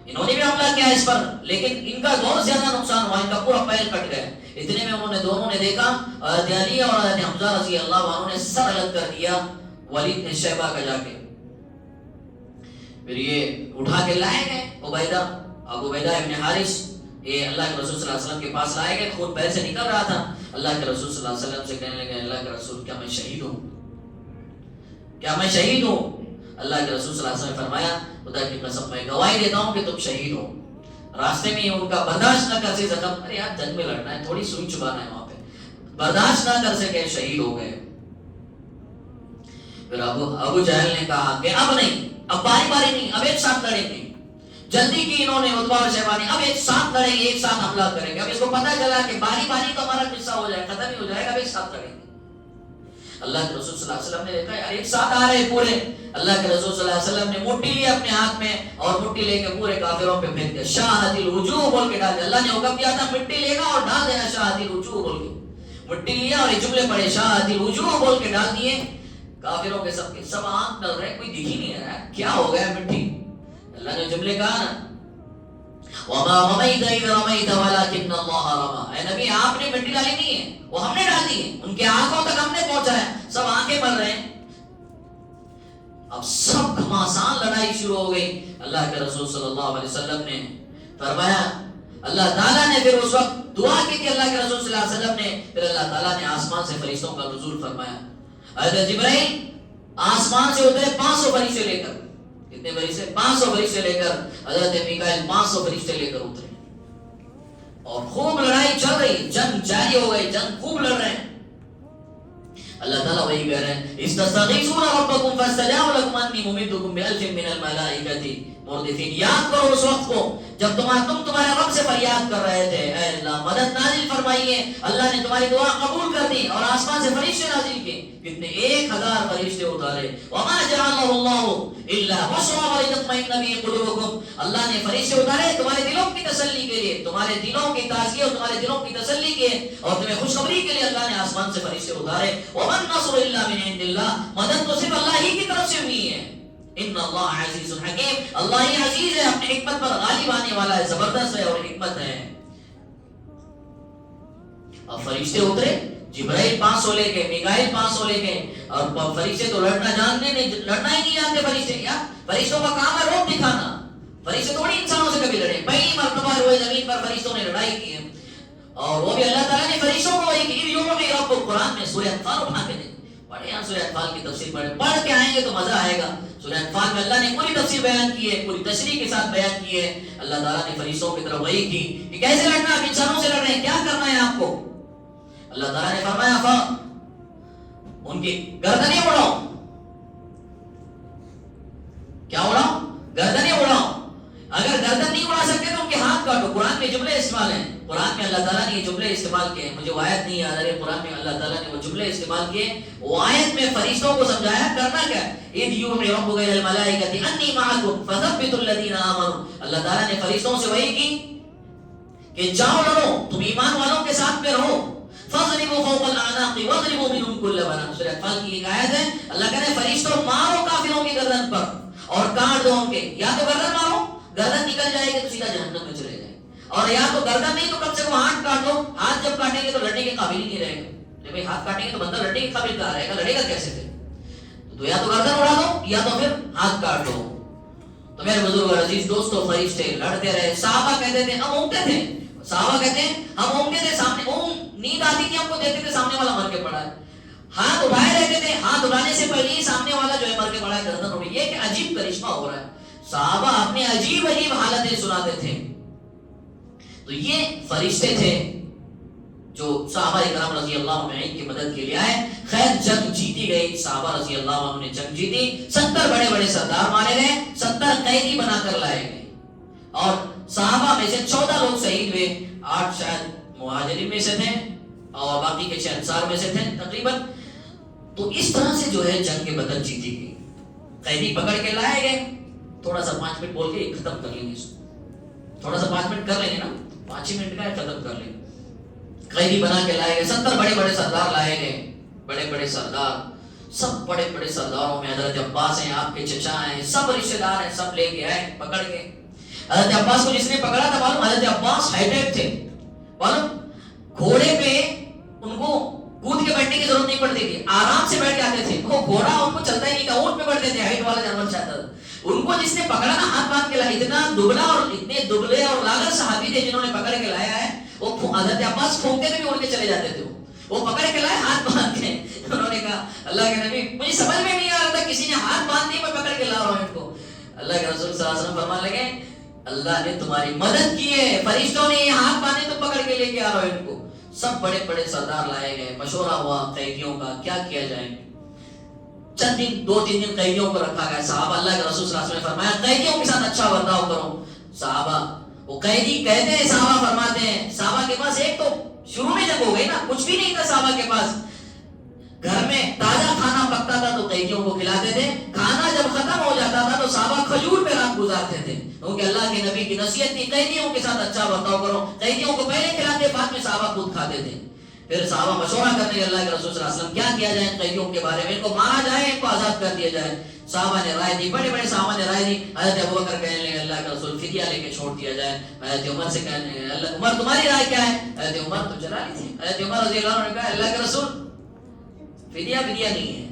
انہوں نے بھی حملہ کیا اس پر, لیکن ان کا بہت زیادہ نقصان ہوا, ان کا پورا پیر کٹ گیا. اتنے میں انہوں نے دونوں نے دیکھا, حضرت علی اور حضرت حمزہ رضی اللہ عنہ نے سر الگ کر دیا ولید نے شیبہ کا جا کے. پھر یہ اٹھا کے لائے گئے عبیدہ, اب عبیدہ ابن حارث یہ اللہ کے رسول صلی اللہ علیہ وسلم کے پاس لائے گئے. خون پیر سے نکل رہا تھا. اللہ کے رسول صلی اللہ علیہ وسلم سے کہنے لگے, اللہ کے رسول کیا میں شہید ہوں, کیا میں شہید ہوں؟ اللہ کے رسول صلی اللہ علیہ وسلم نے فرمایا, خدا کی قسم میں گواہی دیتا ہوں کہ تم شہید ہو. راستے میں ان کا برداشت نہ کر سکے زخم, ارے یار جنگ میں لڑنا ہے, تھوڑی سوئی چبانا ہے وہاں پہ, برداشت نہ کر سکے, شہید ہو گئے. پھر ابو جہل نے کہا کہ اب نہیں, اب باری باری نہیں, اب ایک ساتھ لڑیں گے. جلدی کی انہوں نے عتبہ اور شیبہ نے, اب ایک ساتھ لڑیں گے, ایک ساتھ حملہ کریں گے. اب اس کو پتہ چلا کہ باری باری تو ہمارا قصہ ہو جائے, ختم ہی ہو جائے گا, اب ایک ساتھ لڑیں گے. اللہ کے رسول صلی اللہ علیہ وسلم نے دیکھا یار ایک ساتھ آ رہے پورے. اللہ کے رسول صلی اللہ علیہ وسلم نے مٹھی لی اپنے ہاتھ میں اور مٹھی لے کے پورے کافروں پہ پھینک دیا. شاہد الوجوہ بول کے ڈال دیا. اللہ نے حکم دیا تھا مٹی لے گا اور ڈال دینا شاہد الوجوہ بول کے. مٹی لیا اور یہ جملے پڑے شاہد الوجوہ بول کے ڈال دیے. کافروں کے سب آنکھ ڈل رہے, کوئی دکھ ہی نہیں رہا کیا ہو گیا مٹی. اللہ نے جملے کہا نا, وَمَا رَمَيْتَ إِذْ رَمَيْتَ وَلَكِنَّ اللَّهَ رَمَى. اے نبی آپ نے مٹی ڈالی نہیں ہے, وہ ہم نے ڈال دی ہے. ان کے آنکھوں تک ہم نے پہنچایا, سب آنکھیں بن رہے ہیں. اب سب گھماسان لڑائی شروع ہو گئی. اللہ کے رسول صلی اللہ علیہ وسلم نے فرمایا, اللہ تعالیٰ نے پھر اس وقت دعا کی تھی اللہ کے رسول صلی اللہ علیہ وسلم نے, پھر اللہ تعالیٰ نے آسمان سے فرشتوں کا نزول فرمایا. حضرت جبرائیل آسمان سے اترے 500 فرشتے لے کر. کتنے فرشتے؟ 500 فرشتے لے کر. حضرت میکائیل 500 فرشتے لے کر اترے اور خوب لڑائی چل رہی, جنگ جاری ہو گئی, جنگ خوب لڑ رہے ہیں. اللہ تعالیٰ وہی کہہ رہے ہیں, استستغیثون ربکم فاستجاب لکم انی ممدکم بألف من الملائکۃ مردفین. یاد کرو اس وقت کو جب تم تمہارے رب سے فریاد کر رہے تھے, اے اللہ مدد نازل فرمائیے. اللہ نے تمہاری دعا قبول کر دی اور آسمان سے فرشتے نازل کیے. کتنے 1000 فرشتے اتارے. وما جعلہ اللہ الا بشرا ولتطمئن به قلوبکم. اللہ نے فرشتے اتارے تمہارے دلوں کی تسلی کے لیے, تمہارے دلوں کی تازگی اور تمہارے دلوں کی تسلی کے اور تمہیں خوشخبری کے لیے اللہ نے آسمان سے فرشتے اتارے. وما النصر الا من عند اللہ. مدد تو صرف اللہ ہی کی طرف سے ہوئی ہے. ان اللہ عزیز حکیم. اللہ ہی عزیز ہے, اپنی حکمت پر غالب آنے والا ہے, زبردست ہے اور حکمت ہے. اب فرشتے اترے, جبرائیل 500 لے کے, میکائیل 500 لے کے, اور فرشتے تو لڑنا ہی نہیں جانتے. فرشتے یار فرشتوں کا کام ہے روپ دکھانا. فرشتے تھوڑی انسانوں سے کبھی لڑے. پہلی مرتبہ روئے زمین پر فرشتوں نے لڑائی کی ہے, اور وہ بھی اللہ تعالیٰ نے فرشتوں کو وہی کی. یوم رب قرآن میں سورہ انفال اٹھا کے دیکھ, پڑھے یہاں سورہ انفال کی تفسیر پڑھ کے آئیں گے تو مزہ آئے گا. سورہ انفال میں اللہ نے پوری تفسیر بیان کی ہے, پوری تشریح کے ساتھ بیان کی ہے. اللہ تعالیٰ نے فرشتوں کی طرف وحی کی کہ کیسے لڑنا, آپ انسانوں سے لڑ رہے ہیں, کیا کرنا ہے آپ کو. اللہ تعالیٰ نے فرمایا ان کی گردنیں اڑاؤ. کیا اڑاؤ؟ گردنیں اڑاؤ. اگر گردن نہیں اڑا سکتے تو ان کے ہاتھ کاٹو. قرآن میں جملے استعمال ہیں, قرآن میں اللہ تعالیٰ نے یہ جملے استعمال کیے ہیں. مجھے وہ آیت نہیں یاد آ رہی, قرآن میں اللہ تعالیٰ نے وہ جملے استعمال کیے. وہ آیت میں فرشتوں کو سمجھایا کرنا کیا ہے. اذ یوحی ربک الی الملائکۃ انی معکم فثبتوا الذین آمنوا. اللہ تعالیٰ نے فرشتوں سے وحی کی کہ جاؤ لڑو, تم ایمان والوں کے ساتھ میں رہو. فَاضْرِبُوا فَوْقَ الْأَعْنَاقِ وَاضْرِبُوا مِنْهُمْ كُلَّ بَنَانٍ. سورہ انفال کی ایک آیت ہے. اللہ کہتے ہیں فرشتوں مارو کافروں کی گردن پر اور کاٹ دو ان کے. یا تو گردن مارو, گردن نکل جائے گی تو سیدھا جہنم میں چلے جائے, اور یا تو گردن نہیں تو کم سے کم ہاتھ کاٹ دو. ہاتھ جب کاٹیں گے تو لڑنے کے قابل ہی نہیں رہے گا. جب ہاتھ کاٹیں گے تو بندہ لڑنے کے قابل کہاں رہے گا, لڑے گا کیسے پھر. تو یا تو گردن اڑا دو یا تو پھر ہاتھ کاٹ دو. تو میرے بزرگ اور عزیز دوستو, فرشتے لڑتے رہے. صحابہ کہتے تھے ہم اونگتے تھے, صحابہ کہتے ہیں ہم اونگتے تھے, سامنے نیند آتی تھی ہم کو دیکھتے تھے سامنے والا مر کے پڑا ہے. ہاتھ اٹھائے رہتے تھے, ہاتھ اٹھانے سے پہلے ہی سامنے والا جو ہے مر کے پڑا ہے, گردن اڑی. یہ کہ عجیب کرشمہ ہو رہا ہے. صحابہ اپنے عجیب حالتیں سناتے تھے. تو یہ فرشتے تھے جو صحابہ کرام رضی اللہ عنہ کی مدد کے لیے آئے. خیر جنگ جیتی گئی, صحابہ رضی اللہ عنہ نے جنگ جیتی, 70 بڑے بڑے سردار مارے گئے, 70 قیدی بنا کر لائے گئے, اور صحابہ میں سے 14 لوگ شہید ہوئے, 8 شاید مہاجرین میں سے تھے اور باقی کے 6 انصار میں سے تھے تقریباً. تو اس طرح سے جو ہے جنگ بدر جیتی گئی. قیدی پکڑ کے لائے گئے. تھوڑا سا 5 منٹ بول کے ختم کر لیں گے, تھوڑا سا 5 منٹ کر لیں گے نا, 5 منٹ کا ختم کر لیں. قیدی بنا کے لائے گئے, 70 بڑے بڑے سردار لائے گئے, بڑے بڑے سردار, سب بڑے بڑے سرداروں میں حضرت عباس ہیں, آپ کے چچا ہیں, سب رشتے دار ہیں, سب لے کے آئے پکڑ کے. حضرت عباس کو جس نے پکڑا تھا معلوم, حضرت عباس ہائیٹیک تھے معلوم, گھوڑے پہ ان کو کود کے بیٹھنے کی ضرورت نہیں پڑتی تھی, آرام سے بیٹھ جاتے تھے. وہ گھوڑا ان کو چلتا ہی نہیں تھا, اونٹ پہ بیٹھتے تھے, ہائٹ والا جانور چاہتا تھا. ان کو جس نے پکڑا نا ہاتھ باندھ کے لایا, اتنا دبلا اور اتنے دبلے اور لاغر صحابی تھے جنہوں نے پکڑ کے لایا ہے. وہ حضرت عباس پھونکتے تھے بھی اڑ کے چلے جاتے تھے. وہ پکڑ کے لائے ہاتھ باندھ کے. انہوں نے کہا اللہ کے نبی مجھے سمجھ میں نہیں آ رہا تھا, کسی نے ہاتھ باندھ دی, میں پکڑ کے لا رہا ہوں ان کو. اللہ کے رسول صلی اللہ علیہ وسلم فرمانے لگے اللہ نے تمہاری مدد کی ہے, فرشتوں نے یہ ہاتھ باندھے تو پکڑ کے لے کے آ رہا ہوں ان کو. سب بڑے بڑے سردار لائے گئے, مشورہ ہوا قیدیوں کا کیا کیا جائے. چند دن 2-3 دن قیدیوں کو رکھا گیا. صحابہ اللہ کے رسول صلی اللہ علیہ وسلم نے فرمایا قیدیوں کے ساتھ اچھا برتاؤ کرو. صحابہ وہ قیدی کہتے ہیں, صحابہ فرماتے ہیں صحابہ کے پاس ایک تو شروع میں جب ہو گئی نا کچھ بھی نہیں تھا صحابہ کے پاس, گھر میں تازہ کھانا پکتا تھا تو قیدیوں کو کھلاتے تھے, کھانا جب ختم ہو جاتا تھا تو صحابہ کھجور پہ رات گزارتے تھے, کیونکہ اللہ کے نبی کی نصیحت تھی قیدیوں کے ساتھ اچھا برتاؤ کرو. قیدیوں کو پہلے کھلاتے, بعد میں صحابہ خود کھاتے تھے. پھر صحابہ مشورہ کرنے کے اللہ کے رسول صلی اللہ علیہ وسلم کیا کیا جائے قیدیوں کے بارے میں, ان کو مارا جائے, ان کو آزاد کر دیا جائے. صحابہ نے رائے دی, بڑے بڑے صحابہ نے رائے دی. حضرت ابوبکر کہنے لگے اللہ کے رسول فدیہ لے کے چھوڑ دیا جائے. حضرت عمر سے کہنے لگے اللہ عمر تمہاری رائے کیا ہے. حضرت عمر تو چلا لی تھی. حضرت عمر رضی اللہ عنہ نے کہا اللہ کے رسول فدیہ نہیں ہے,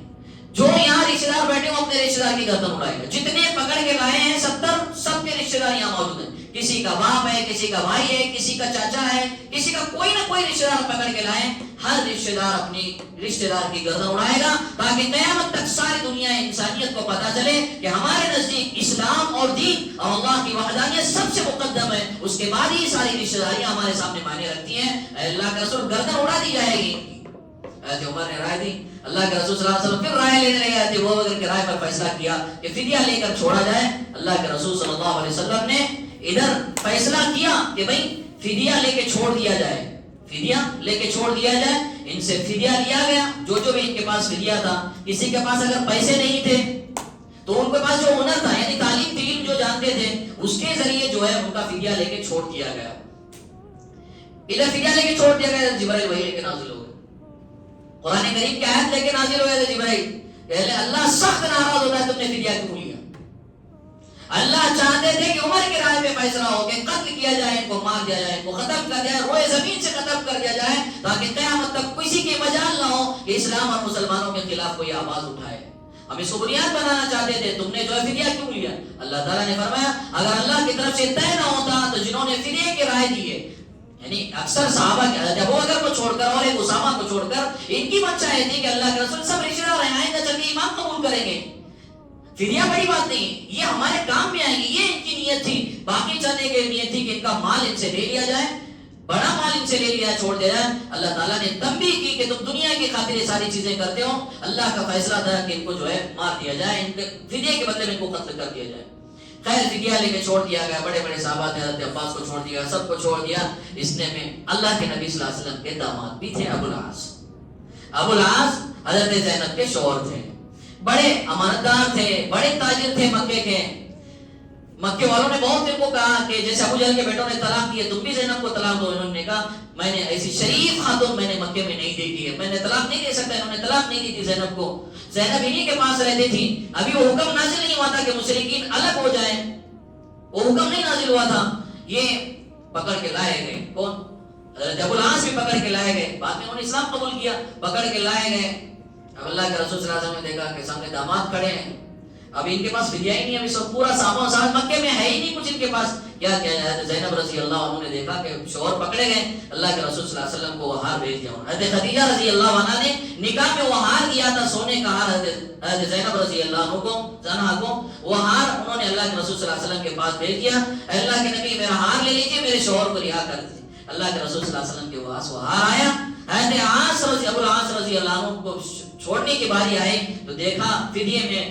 جو یہاں رشتے دار بیٹھے ہو اپنے رشتے دار کی گردن اڑائے گا. جتنے پکڑ کے لائے ہیں 70 سب کے رشتے دار یہاں موجود ہیں. کسی کا باپ ہے, کسی کا بھائی ہے, کسی کا چاچا ہے, کسی کا کوئی نہ کوئی رشتے دار پکڑ کے لائے. ہر رشتے دار اپنی رشتے دار کی گردن اڑائے گا تاکہ قیامت تک ساری دنیا انسانیت کو پتا چلے کہ ہمارے نزدیک اسلام اور دین اور اللہ کی وحدانیت سب سے مقدم ہے. اس کے بعد ہی ساری رشتے داریاں ہمارے سامنے معنی رکھتی ہیں. اللہ کے رسول گردن اڑا دی جائے گی. حضرت عمر نے رائے دی, اللہ کے رسول صلی اللہ علیہ وسلم پھر رائے لینے لگے. حضرت ابوبکر کی رائے پر فیصلہ کیا کہ فدیہ لے کر چھوڑا جائے. اللہ کے رسول صلی اللہ علیہ وسلم نے ادھر فیصلہ کیا کہ بھئی فدیہ لے کے چھوڑ دیا جائے, فدیہ لے کے چھوڑ دیا جائے. ان سے فدیہ لیا گیا, جو بھی ان کے پاس فدیہ تھا. کسی کے پاس اگر پیسے نہیں تھے تو ان کے پاس جو ہنر تھا یعنی تعلیم علم جو جانتے تھے اس کے ذریعے جو ہے ان کا فدیہ لے کے چھوڑ دیا گیا. ادھر فدیہ لے کے چھوڑ دیا گیا. جبرائیل وحی لے کے نازل ہو گئے, قرآن کریم کی آیت لے کے نازل ہو گئے تھے جبرائیل. پہلے اللہ سخت ناراض ہوتا ہے تم نے فدیہ کیوں لیا. اللہ چاہتے تھے کہ عمر کے رائے میں فیصلہ ہو کہ قتل کیا جائے, ان کو مار دیا جائے, ان کو ختم کر دیا جائے, روئے زمین سے ختم کر دیا جائے تاکہ قیامت تک کسی کی مجال نہ ہو کہ اسلام اور مسلمانوں کے خلاف کوئی آواز اٹھائے. ہم اس کو بنیاد بنانا چاہتے تھے, تم نے جو ہے فدیہ کیوں لیا. اللہ تعالیٰ نے فرمایا اگر اللہ کی طرف سے طے نہ ہوتا تو جنہوں نے فدیہ کی رائے دی ہے یعنی اکثر صحابہ کے ابوبکر کو چھوڑ کر اور ایک اسامہ کو چھوڑ کر ان کی منشا یہ تھی کہ اللہ کے رسول سب رشتہ دار ہیں, آئندہ چل کے ایمان قبول کریں گے. فدیہ بڑی بات نہیں, یہ ہمارے کام میں آئیں گے, یہ ان کی نیت تھی. باقی چلنے کی نیت تھی کہ ان کا مال ان سے لے لیا جائے, بڑا مال ان سے لے لیا چھوڑ دیا جائے. اللہ تعالیٰ نے تنبیہ کی کہ تم دنیا کی خاطر یہ ساری چیزیں کرتے ہو. اللہ کا فیصلہ تھا کہ ان کو جو ہے مار دیا جائے, ان کے فدیہ کے بدلے میں ان کو قتل کر دیا جائے. خیر فدیہ لے کے چھوڑ دیا گیا. بڑے بڑے صحابہ تھے, حضرت عباس کو چھوڑ دیا, سب کو چھوڑ دیا. اس نے میں اللہ کے نبی صلی اللہ علیہ وسلم کے داماد بھی تھے ابو العاص. ابو العاص حضرت زینب کے شوہر تھے, بڑے امانتدار تھے, بڑے تاجر تھے مکے کے. مکے والوں نے بہت ان کو کہا کہ جیسے ابو جہل کے بیٹوں نے طلاق دیے تم بھی زینب کو طلاق دو. انہوں نے کہا میں نے ایسی شریف خاتون میں نے مکے میں نہیں دیکھی ہے, میں نے طلاق نہیں دے سکتا. انہوں نے طلاق نہیں دی تھی زینب کو. زینب انہی کے پاس رہتی تھی. ابھی وہ حکم نازل نہیں ہوا تھا کہ مشرکین الگ ہو جائیں, وہ حکم نہیں نازل ہوا تھا. یہ پکڑ کے لائے گئے, کون حضرت ابو العاص بھی پکڑ کے لائے گئے. بعد میں انہوں نے اسلام قبول کیا, پکڑ کے لائے گئے. اب اللہ کے رسول صلی اللہ علیہ وسلم نے دیکھا کہ سامنے داماد کھڑے ہیں, ابھی ان کے پاس فدیہ ہی نہیں, ابھی سب پورا سامان ساتھ مکے میں ہے ہی نہیں کچھ ان کے پاس. کیا کیا جائے. زینب رضی اللہ عنہ نے دیکھا کہ شوہر پکڑے گئے, اللہ کے رسول صلی اللہ علیہ وسلم کو وہ ہار بھیج دیا. حضرت خدیجہ رضی اللہ عنہ نے نکاح میں وہ ہار دیا تھا, سونے کا ہار. حضرت زینب رضی اللہ عنہ کو زنہا کو وہ ہار انہوں نے اللہ کے رسول صلی اللہ علیہ وسلم کے پاس بھیج دیا. اللہ کے نبی میرا ہار لے لیجیے, میرے شوہر کو رہا کر دیجیے. اللہ کے رسول صلی اللہ علیہ وسلم کے پاس وہ ہار آیا. حضرت ابو العاص رضی اللہ عنہ کو چھوڑنے کی باری آئی تو دیکھا فدیے میں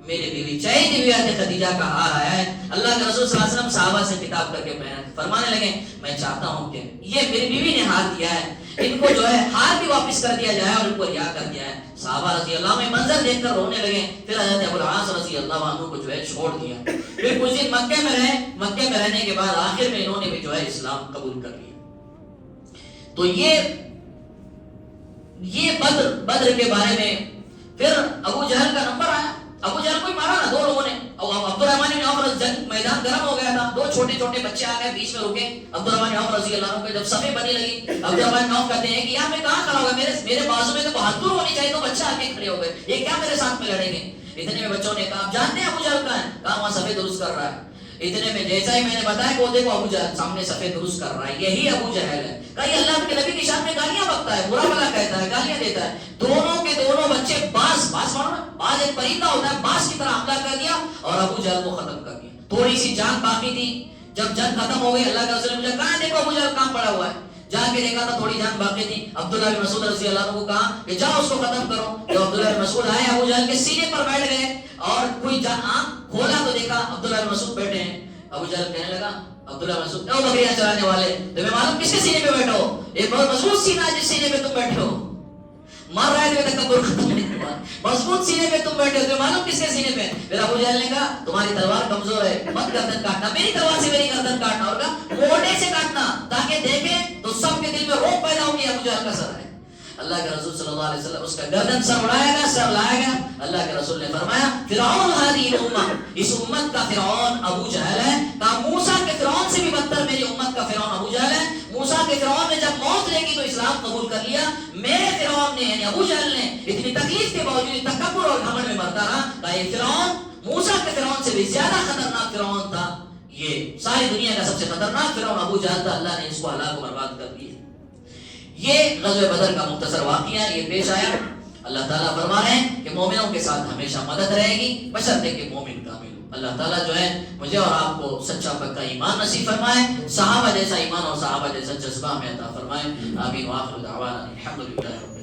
میری بیوی چاہیے بیوی خدیجہ کا ہار آیا ہے. اللہ کے رسول صلی اللہ علیہ وسلم صحابہ سے خطاب کر کے فرمانے لگے میں چاہتا ہوں کہ یہ میری بیوی نے ہار دیا ہے, ان کو جو ہے ہار بھی واپس کر دیا جائے اور ان کو رہا کر دیا ہے. صحابہ رضی اللہ عنہ منظر دیکھ کر رونے لگے. پھر حضرت ابو العاص رضی اللہ عنہ کو جو ہے چھوڑ دیا. پھر کچھ دن مکے میں رہے. مکے میں رہنے کے بعد آخر میں انہوں نے بھی جو ہے اسلام قبول کر لیا. تو یہ بدر کے بارے میں. پھر ابو جہل کا نمبر آیا. ابو جہل کو ہی مارا نا دو لوگوں نے. عبد الرحمن بن عوف جنگ میدان گرم ہو گیا تھا, دو چھوٹے چھوٹے بچے آ گئے بیچ میں رکے. عبد الرحمن بن عوف رضی اللہ عنہ کو جب صفیں بنی لگی, عبد الرحمن بن عوف کہتے ہیں کہ یار میں کہاں کھڑا ہوگا, میرے بازو میں تو بہادر ہونی چاہیے, تو بچہ آ کے کھڑے ہو گئے, یہ کیا میرے ساتھ میں لڑیں گے. اتنے میں بچوں نے کہا آپ جانتے ہیں ابو جہل کہاں ہے, کہا وہاں صفیں درست کر رہا ہے. اتنے میں جیسا ہی میں نے بتایا کہ وہ دیکھو ابو جہل سامنے صفیں درست کر رہا ہے, یہی ابو جہل ہے. کہا یہ اللہ کے نبی کی شان میں گالیاں بکتا ہے, برا بھلا کہتا ہے, گالیاں دیتا ہے. دونوں کے دونوں بچے باز ایک پرندہ ہوتا ہے, باز کی طرح حملہ کر دیا اور ابو جہل کو ختم کر دیا. تھوڑی سی جان باقی تھی. جب جنگ ختم ہو گئی اللہ کے رسول نے مجھے کہا دیکھو ابو جہل کہاں پڑا ہوا ہے. جا کے دیکھا تھا تھوڑی جان باقی تھی. عبداللہ بن مسعود رضی اللہ عنہ کو کہا کہ جاؤ اس کو ختم کرو. جب عبداللہ بن مسعود آئے ابو جہل کے سینے پر بیٹھ گئے اور کوئی آنکھ کھولا تو دیکھا عبداللہ بن مسعود بیٹھے ہیں. ابو جہل کہنے لگا عبداللہ بن مسعود او بکریاں چرانے والے, تمہیں معلوم کس کے سینے پہ بیٹھے ہو, ایک بہت مضبوط سینہ ہے جس سینے پہ تم بیٹھے ہو. مار رہے تھے تکبر ختم ہونے کے بعد, مضبوط سینے پہ تم بیٹھے ہو, تمہیں معلوم کس کے سینے پہ. پھر ابو جہل نے کہا تمہاری تلوار کمزور ہے, مت گردن کاٹنا, میری تلوار سے میری گردن کاٹنا, اور کہا موڑے سے کاٹنا تاکہ دیکھیں تو سب کے دل میں روح پیدا ہوگی ابو جہل کا سر ہے. اللہ کے رسول صلی اللہ علیہ وسلم اس کا گردن سر اڑایا گیا, سر لایا گیا. اللہ کے رسول نے فرمایا فرعون هذه الامه, اس امت کا فرعون ابو جہل ہے. کہا موسیٰ کے فرعون سے بھی بدتر میری امت کا فرعون ابو جہل ہے. موسیٰ کے فرعون نے جب موت لے گی تو اسلام قبول کر لیا, میرے فرعون نے یعنی ابو جہل نے اتنی تکلیف کے باوجود تکبر اور گھمنڈ میں مرتا رہا. کہا یہ فرعون موسیٰ کے فرعون سے بھی زیادہ خطرناک فرعون تھا, یہ ساری دنیا کا سب سے خطرناک فرعون ابو جہل تھا. اللہ نے اس کو ہلاک و برباد کر دیا. یہ غزوہ بدر کا مختصر واقعہ یہ پیش آیا. اللہ تعالیٰ فرما رہے ہیں کہ مومنوں کے ساتھ ہمیشہ مدد رہے گی بشرطے کہ مومن کامل ہو. اللہ تعالیٰ جو ہے مجھے اور آپ کو سچا پکا ایمان نصیب فرمائے, صحابہ جیسا ایمان اور صحابہ جیسا جذبہ ہمیں عطا فرمائے. آمین. وآخر دعوانا الحمدللہ.